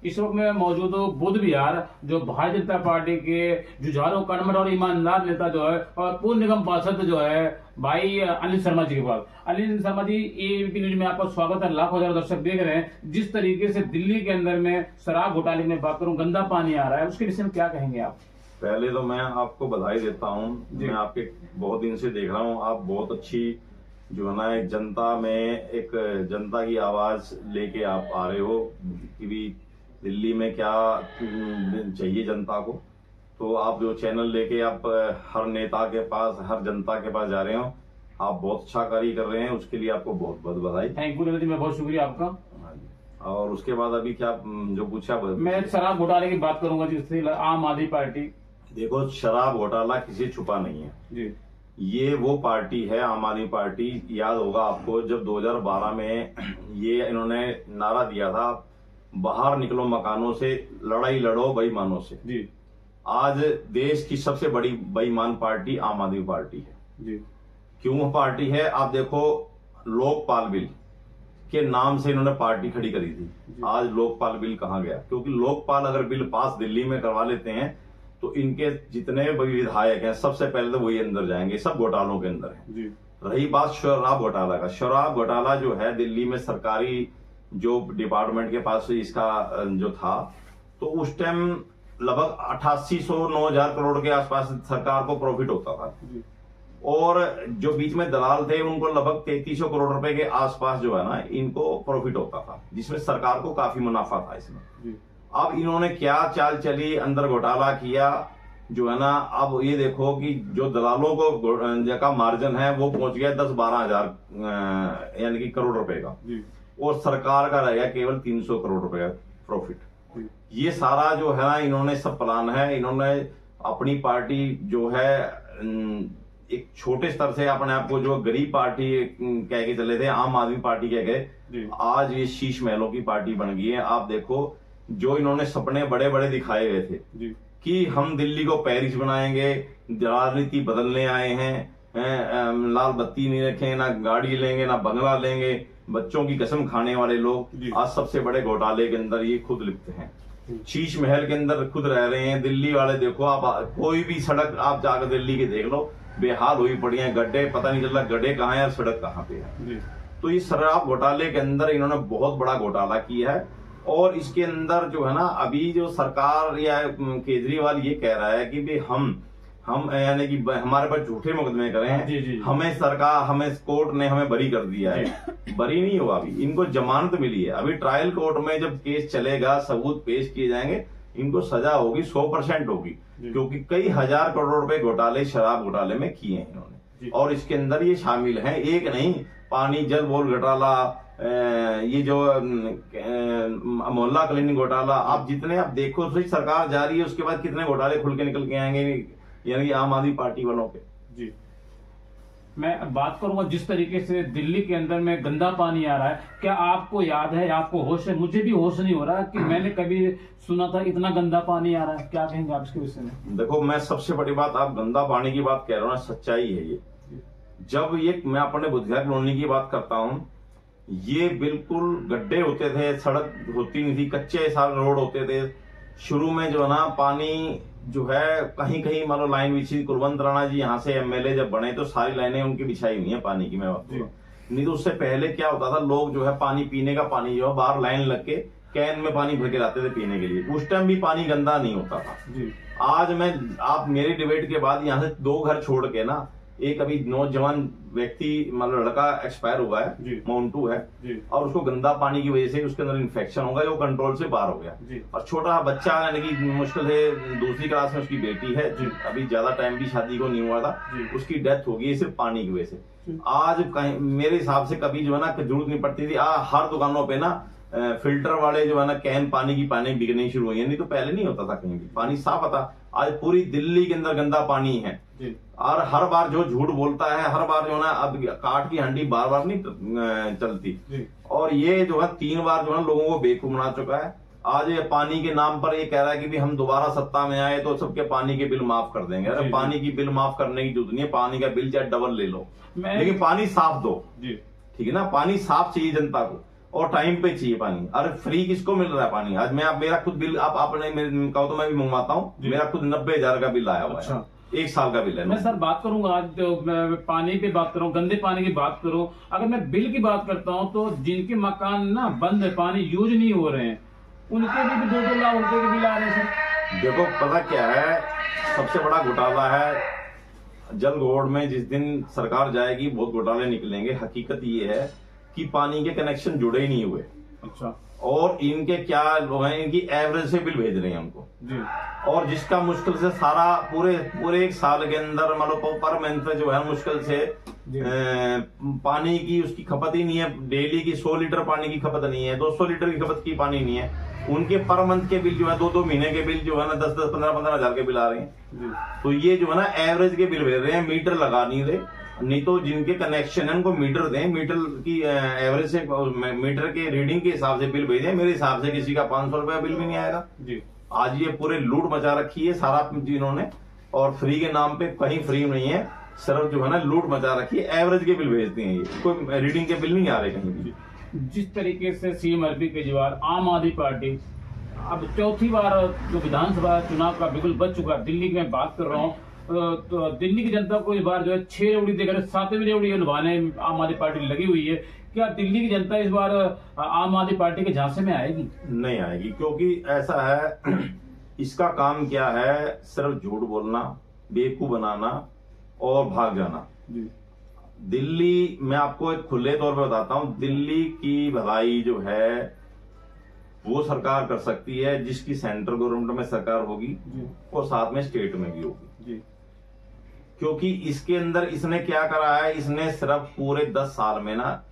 इस वक्त में मौजूद हूँ बुद्ध विहार, जो भारतीय जनता पार्टी के जुझारू कर्मठ और ईमानदार नेता जो है और पूर्व निगम पार्षद जो है भाई अनिल शर्मा जी के पास। अनिल शर्मा जी, एबीपी न्यूज में आपका स्वागत है। लाखों हजार दर्शक देख रहे हैं जिस तरीके से दिल्ली के अंदर में शराब घोटाले में बात करूं, गंदा पानी आ रहा है, उसके विषय में क्या कहेंगे आप? पहले तो मैं आपको बधाई देता हूं। मैं आपके बहुत दिन से देख रहा हूं, आप बहुत अच्छी जो है ना एक जनता में एक जनता की आवाज लेके आप आ रहे हो कि भी दिल्ली में क्या चाहिए जनता को। तो आप जो चैनल लेके आप हर नेता के पास, हर जनता के पास जा रहे हो, आप बहुत अच्छा कार्य कर रहे हैं, उसके लिए आपको बहुत बहुत बधाई। थैंक यू जी, मैं बहुत शुक्रिया आपका। और उसके बाद अभी क्या जो पूछा, मैं शराब घोटाले की बात करूंगा जिससे आम आदमी पार्टी। देखो, शराब घोटाला किसी छुपा नहीं है जी। ये वो पार्टी है आम आदमी पार्टी। याद होगा आपको, जब 2012 में ये इन्होंने नारा दिया था, बाहर निकलो मकानों से, लड़ाई लड़ो बेईमानों से। जी। आज देश की सबसे बड़ी बेईमान पार्टी आम आदमी पार्टी है। जी। क्यों पार्टी है? आप देखो, लोकपाल बिल के नाम से इन्होंने पार्टी खड़ी करी थी। आज लोकपाल बिल कहां गया? क्योंकि लोकपाल अगर बिल पास दिल्ली में करवा लेते हैं तो इनके जितने भी विधायक हैं सबसे पहले तो वही अंदर जाएंगे, सब घोटालों के अंदर है। रही बात शराब घोटाला का, शराब घोटाला जो है दिल्ली में सरकारी जो डिपार्टमेंट के पास इसका जो था, तो उस टाइम लगभग 8800-9000 करोड़ के आसपास सरकार को प्रॉफिट होता था। और जो बीच में दलाल थे उनको लगभग 3300 करोड़ रुपए के आसपास जो है ना इनको प्रॉफिट होता था, जिसमें सरकार को काफी मुनाफा था इसमें। अब इन्होंने क्या चाल चली, अंदर घोटाला किया जो है ना। अब ये देखो कि जो दलालों को का मार्जिन है वो पहुंच गया 10-12 हजार यानी कि करोड़ रुपए का, और सरकार का रह गया केवल 300 करोड़ रुपए का प्रॉफिट। ये सारा जो है ना इन्होंने सब प्लान है। इन्होंने अपनी पार्टी जो है एक छोटे स्तर से अपने आप को जो गरीब पार्टी कह के चले थे, आम आदमी पार्टी कह गए, आज ये शीश महलों की पार्टी बन गई है। आप देखो, जो इन्होंने सपने बड़े बड़े दिखाए हुए थे कि हम दिल्ली को पेरिस बनाएंगे, राजनीति बदलने आए हैं, लाल बत्ती नहीं रखेंगे, ना गाड़ी लेंगे, ना बंगला लेंगे, बच्चों की कसम खाने वाले लोग आज सबसे बड़े घोटाले के अंदर ये खुद लिप्त हैं। शीश महल के अंदर खुद रह रहे हैं। दिल्ली वाले देखो, आप कोई भी सड़क आप जाकर दिल्ली की देख लो, बेहाल हुई पड़ी है, गड्ढे, पता नहीं चल रहा गड्ढे कहाँ है और सड़क कहाँ पे है। तो इस शराब घोटाले के अंदर इन्होंने बहुत बड़ा घोटाला किया है। और इसके अंदर जो है ना अभी जो सरकार या केजरीवाल ये कह रहा है कि भाई हम यानी कि हमारे पास झूठे मुकदमे करे हैं, हमें सरकार, हमें कोर्ट ने हमें बरी कर दिया है। बरी नहीं हुआ, अभी इनको जमानत मिली है। अभी ट्रायल कोर्ट में जब केस चलेगा, सबूत पेश किए जाएंगे, इनको सजा होगी, 100% होगी, क्योंकि कई हजार करोड़ रुपए घोटाले शराब घोटाले में किए हैं इन्होंने। और इसके अंदर ये शामिल है, एक नहीं, पानी जल बोल घोटाला, ये जो मोहल्ला क्लीनिंग घोटाला, आप जितने आप देखो तो सरकार जा रही है, उसके बाद कितने घोटाले खुल के निकल के आएंगे, यानी कि आम आदमी पार्टी वालों के। जी, मैं बात करूंगा जिस तरीके से दिल्ली के अंदर में गंदा पानी आ रहा है, क्या आपको याद है, आपको होश है? मुझे भी होश नहीं हो रहा कि मैंने कभी सुना था इतना गंदा पानी आ रहा है। क्या कहेंगे आप इसके विषय में? देखो, मैं सबसे बड़ी बात, आप गंदा पानी की बात कह रहे हो ना, सच्चाई है ये। जब ये मैं अपने बुद्धिया कॉलोनी की बात करता हूँ, ये बिल्कुल गड्ढे होते थे, सड़क होती नहीं थी, कच्चे सारे रोड होते थे। शुरू में जो है ना पानी जो है कहीं कहीं मान लो लाइन बिछी। कुलवंत राणा जी यहाँ से एमएलए जब बने तो सारी लाइनें उनकी बिछाई हुई है पानी की, मैं बात कर रहा हूँ। नहीं तो उससे पहले क्या होता था, लोग जो है पानी पीने का पानी जो है बाहर लाइन लग के कैन में पानी भर के लाते थे पीने के लिए। उस टाइम भी पानी गंदा नहीं होता था। आज आप मेरी डिबेट के बाद यहाँ से 2 घर छोड़ के ना, एक अभी नौजवान व्यक्ति मतलब लड़का एक्सपायर हुआ है, मोन्टू है, और उसको गंदा पानी की वजह से उसके अंदर इन्फेक्शन हो गया, वो कंट्रोल से बाहर हो गया। और छोटा बच्चा यानी कि मुश्किल से 2री क्लास में उसकी बेटी है, अभी ज्यादा टाइम भी शादी को नहीं हुआ था, उसकी डेथ हो गई सिर्फ पानी की वजह से। आज मेरे हिसाब से कभी जो है ना जरूरत नहीं पड़ती थी, हर दुकानों पे ना फिल्टर वाले जो है ना कैन पानी की पानी बिकनी शुरू हुई है। नहीं तो पहले नहीं होता था, कहीं भी पानी साफ आता। आज पूरी दिल्ली के अंदर गंदा पानी है। और हर बार जो झूठ बोलता है, हर बार जो है ना, अब काठ की हंडी बार बार नहीं चलती। और ये जो है 3 बार जो है लोगों को बेवकूफ बना चुका है। आज ये पानी के नाम पर ये कह रहा है कि भी हम दोबारा सत्ता में आए तो सबके पानी के बिल माफ कर देंगे। अरे पानी की बिल माफ करने की जरूरत नहीं है, पानी का बिल चाहे डबल ले लो, लेकिन पानी साफ दो। ठीक है ना, पानी साफ चाहिए जनता को। और टाइम पे चाहिए पानी। अरे फ्री किसको मिल रहा है पानी? आज मैं आप मेरा खुद बिल आपने कहो तो मैं भी मंगवाता हूँ, मेरा खुद 90,000 का बिल आया हुआ है, एक साल का बिल है। मैं सर बात करूंगा आज तो मैं पानी पे बात करूं, गंदे पानी की बात करूं। अगर मैं बिल की बात करता हूं तो जिनके मकान ना बंद है, पानी यूज नहीं हो रहे हैं, उनके भी 2-2 लाख रुपए के बिल आ रहे हैं सर। देखो पता क्या है, सबसे बड़ा घोटाला है जल बोर्ड में। जिस दिन सरकार जाएगी बहुत घोटाले निकलेंगे। हकीकत ये है कि पानी के कनेक्शन जुड़े ही नहीं हुए। अच्छा। और इनके क्या लोग हैं, इनकी एवरेज से बिल भेज रहे हैं उनको जी। और जिसका मुश्किल से सारा पूरे एक साल के अंदर मतलब पर मंथ जो है मुश्किल से पानी की उसकी खपत ही नहीं है। डेली की 100 लीटर पानी की खपत नहीं है, 200 लीटर की खपत की पानी नहीं है। उनके पर मंथ के बिल जो है 2-2 महीने के बिल जो है ना 10-10, 15-15 हजार के बिल आ रहे हैं। तो ये जो है ना एवरेज के बिल भेज रहे हैं, मीटर लगा नहीं रहे। नहीं तो जिनके कनेक्शन है उनको मीटर दें, मीटर की एवरेज से मीटर के रीडिंग के हिसाब से बिल भेजें। मेरे हिसाब से किसी का 500 रुपया बिल भी नहीं आएगा जी। आज ये पूरे लूट मचा रखी है सारा इन्होंने, और फ्री के नाम पे कहीं फ्री नहीं है, सिर्फ जो है ना लूट मचा रखी है। एवरेज के बिल भेजते हैं, ये कोई रीडिंग के बिल नहीं आ रहे कहीं भी। जिस तरीके से सीएम अरविंद केजरीवाल आम आदमी पार्टी अब चौथी बार जो विधानसभा चुनाव का बिल्कुल बच चुका है, दिल्ली की मैं बात कर रहा हूँ, तो दिल्ली की जनता को इस बार जो है 6 रेवड़ी देकर 7वीं रेवड़ी निभाने आम आदमी पार्टी लगी हुई है। क्या दिल्ली की जनता इस बार आम आदमी पार्टी के झांसे में आएगी? नहीं आएगी, क्योंकि ऐसा है इसका काम क्या है, सिर्फ झूठ बोलना, बेवकूफ बनाना और भाग जाना जी। दिल्ली मैं आपको एक खुले तौर पर बताता हूं, दिल्ली की भलाई जो है वो सरकार कर सकती है जिसकी सेंट्रल गवर्नमेंट में सरकार होगी और साथ में स्टेट में भी होगी जी। क्योंकि इसके अंदर इसने क्या करा है, इसने सिर्फ पूरे 10 साल में ना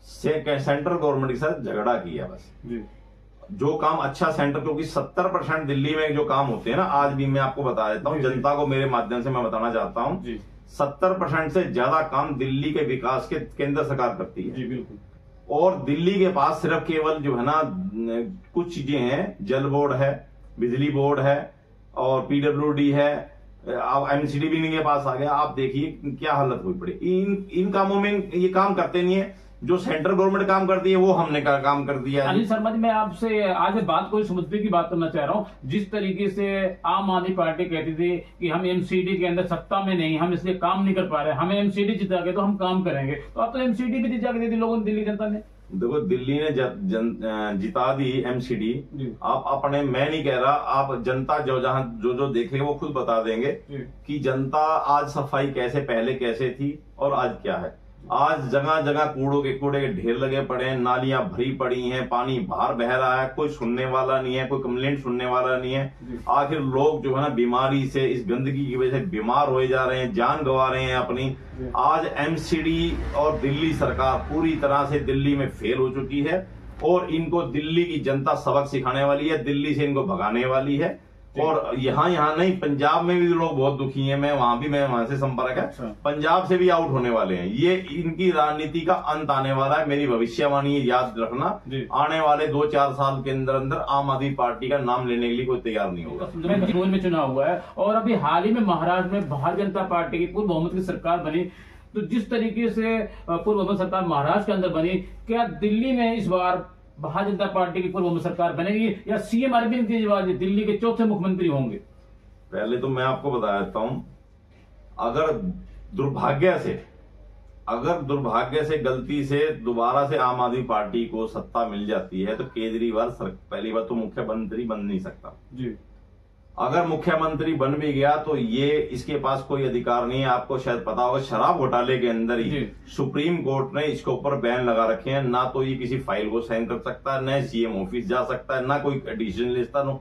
सेंट्रल गवर्नमेंट के साथ झगड़ा किया बस जी। जो काम अच्छा सेंटर, क्योंकि 70% दिल्ली में जो काम होते हैं ना, आज भी मैं आपको बता देता हूँ, जनता को मेरे माध्यम से मैं बताना चाहता हूँ, 70% से ज्यादा काम दिल्ली के विकास के केंद्र सरकार करती है जी। बिल्कुल। और दिल्ली के पास सिर्फ केवल जो है ना कुछ चीजें हैं, जल बोर्ड है, बिजली बोर्ड है और पीडब्ल्यूडी है, अब एमसीडी भी इनके पास आ गया। आप देखिए क्या हालत हुई पड़ी। इन कामों में ये काम करते नहीं है, जो सेंट्रल गवर्नमेंट काम करती है वो हमने काम कर दिया है। अनिल शर्मा जी, मैं आपसे आज बात कोई मुद्दे की बात करना चाह रहा हूँ। जिस तरीके से आम आदमी पार्टी कहती थी कि हम एमसीडी के अंदर सत्ता में नहीं, हम इसलिए काम नहीं कर पा रहे, हमें एमसीडी जिता के तो हम काम करेंगे, तो अब तो एमसीडी भी जिता के दे दी लोगों ने, दिल्ली जनता ने। देखो दिल्ली ने जिता दी एमसीडी। आप अपने, मैं नहीं कह रहा, आप जनता जो देखे वो खुद बता देंगे कि जनता आज सफाई कैसे, पहले कैसे थी और आज क्या है। आज जगह जगह कूड़े के ढेर लगे पड़े हैं, नालियां भरी पड़ी हैं, पानी बाहर बह रहा है, कोई सुनने वाला नहीं है, कोई कंप्लेंट सुनने वाला नहीं है। आखिर लोग जो है ना बीमारी से, इस गंदगी की वजह से बीमार होए जा रहे हैं, जान गंवा रहे हैं अपनी। आज एमसीडी और दिल्ली सरकार पूरी तरह से दिल्ली में फेल हो चुकी है और इनको दिल्ली की जनता सबक सिखाने वाली है, दिल्ली से इनको भगाने वाली है। और यहाँ नहीं, पंजाब में भी लोग बहुत दुखी हैं, मैं वहां से संपर्क है, पंजाब से भी आउट होने वाले हैं। ये इनकी राजनीति का अंत आने वाला है, मेरी भविष्यवाणी याद रखना। आने वाले 2-4 साल के अंदर अंदर आम आदमी पार्टी का नाम लेने के लिए कोई तैयार नहीं होगा। में चुनाव हुआ है और अभी हाल ही में महाराष्ट्र में भारतीय जनता पार्टी की पूर्ण बहुमत की सरकार बनी, तो जिस तरीके से पूर्ण बहुमत सरकार महाराष्ट्र के अंदर बनी, क्या दिल्ली में इस बार भारतीय जनता पार्टी की पूर्व सरकार बनेगी या सीएम अरविंद केजरीवाल दिल्ली के चौथे मुख्यमंत्री होंगे? पहले तो मैं आपको बता देता हूं, अगर दुर्भाग्य से गलती से दोबारा से आम आदमी पार्टी को सत्ता मिल जाती है तो केजरीवाल पहली बात तो मुख्यमंत्री बन नहीं सकता जी। अगर मुख्यमंत्री बन भी गया तो ये इसके पास कोई अधिकार नहीं है। आपको शायद पता होगा, शराब घोटाले के अंदर ही सुप्रीम कोर्ट ने इसके ऊपर बैन लगा रखे हैं। ना तो ये किसी फाइल को साइन कर सकता है, न सीएम ऑफिस जा सकता है, ना कोई डिसीजन ले सकता है।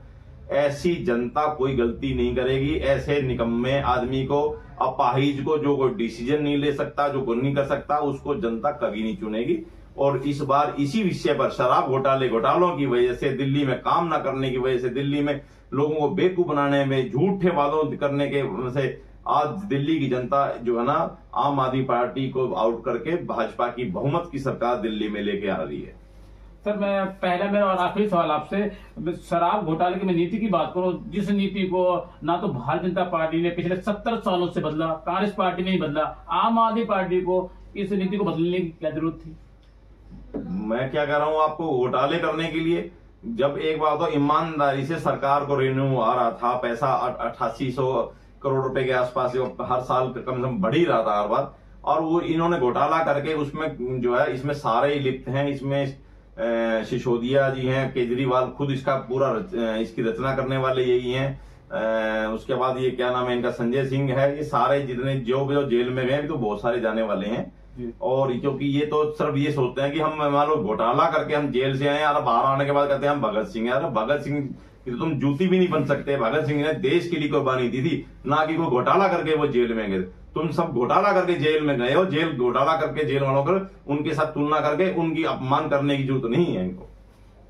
ऐसी जनता कोई गलती नहीं करेगी। ऐसे निकम्मे आदमी को, अपाहिज को, जो कोई डिसीजन नहीं ले सकता, जो कोई नहीं कर सकता, उसको जनता कभी नहीं चुनेगी। और इस बार इसी विषय पर, शराब घोटालों की वजह से, दिल्ली में काम न करने की वजह से, दिल्ली में लोगों को बेवकूफ बनाने में, झूठे वादों करने के से आज दिल्ली की जनता जो है ना आम आदमी पार्टी को आउट करके भाजपा की बहुमत की सरकार दिल्ली में लेके आ रही है। सर, मैं पहला मेरा और आखिरी सवाल आपसे, शराब घोटाले की मैं नीति की बात करूं, जिस नीति को ना तो भारतीय जनता पार्टी ने पिछले 70 सालों से बदला, कांग्रेस पार्टी ने ही बदला, आम आदमी पार्टी को इस नीति को बदलने की क्या जरूरत थी? मैं क्या कह रहा हूं आपको, घोटाले करने के लिए। जब एक बार तो ईमानदारी से सरकार को रेवेन्यू आ रहा था, पैसा 8800 करोड़ रुपए के आसपास हर साल कम से कम बढ़ ही रहा था हर बार, और वो इन्होंने घोटाला करके उसमें जो है, इसमें सारे ही लिप्त हैं। इसमें सिसोदिया जी हैं, केजरीवाल खुद इसका पूरा इसकी रचना करने वाले यही हैं। उसके बाद ये क्या नाम है इनका, संजय सिंह है। ये सारे जितने जो जेल में गए तो बहुत सारे जाने वाले हैं। और क्योंकि ये तो सिर्फ ये सोचते हैं कि हम मान लो घोटाला करके हम जेल से आए, यार बाहर आने के बाद कहते हैं हम भगत सिंह। यार भगत सिंह की तो तुम जूती भी नहीं बन सकते। भगत सिंह ने देश के लिए कुर्बानी दी थी, ना कि कोई घोटाला करके वो जेल में गए। तुम सब घोटाला करके जेल में गए हो। जेल घोटाला करके जेल वालों कर उनके साथ तुलना करके उनकी अपमान करने की जरूरत नहीं है इनको।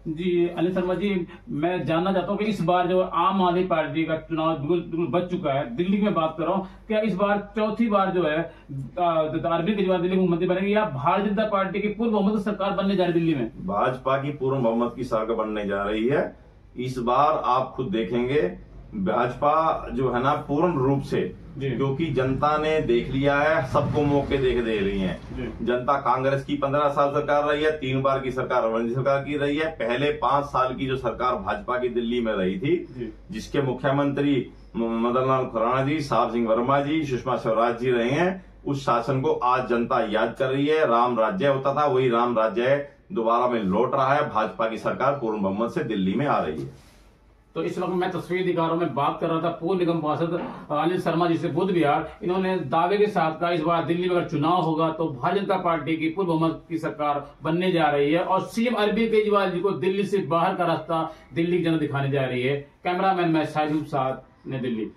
जी अनिल शर्मा जी, मैं जानना चाहता हूँ कि इस बार जो आम आदमी पार्टी का चुनाव बिल्कुल बच चुका है, दिल्ली में बात कर रहा हूँ, क्या इस बार चौथी बार जो है अरविंद केजरीवाल दिल्ली मुख्यमंत्री बनेंगे या भारतीय जनता पार्टी की पूर्ण बहुमत सरकार बनने जा रही है दिल्ली में? भाजपा की पूर्ण बहुमत की सरकार बनने जा रही है इस बार। आप खुद देखेंगे भाजपा जो है ना पूर्ण रूप से, क्योंकि जनता ने देख लिया है, सबको मौके दे रही है जनता। कांग्रेस की 15 साल सरकार रही है, 3 बार की सरकार अरविंद सरकार की रही है। पहले 5 साल की जो सरकार भाजपा की दिल्ली में रही थी, जिसके मुख्यमंत्री मदन लाल खुराना जी, साहब सिंह वर्मा जी, सुषमा स्वराज जी रहे हैं, उस शासन को आज जनता याद कर रही है। राम राज्य होता था, वही राम राज्य दोबारा में लौट रहा है। भाजपा की सरकार पूर्ण बहुमत से दिल्ली में आ रही है। तो इस वक्त मैं तस्वीर दिखा रहा हूं, मैं बात कर रहा था पूर्व निगम पार्षद अनिल शर्मा जी से, बुध विहार। इन्होंने दावे के साथ कहा इस बार दिल्ली में अगर चुनाव होगा तो भारतीय जनता पार्टी की पूर्ण बहुमत की सरकार बनने जा रही है और सीएम अरविंद केजरीवाल जी को दिल्ली से बाहर का रास्ता दिल्ली की जनता दिखाने जा रही है। कैमरामैन मैं साहिब साथ नई दिल्ली।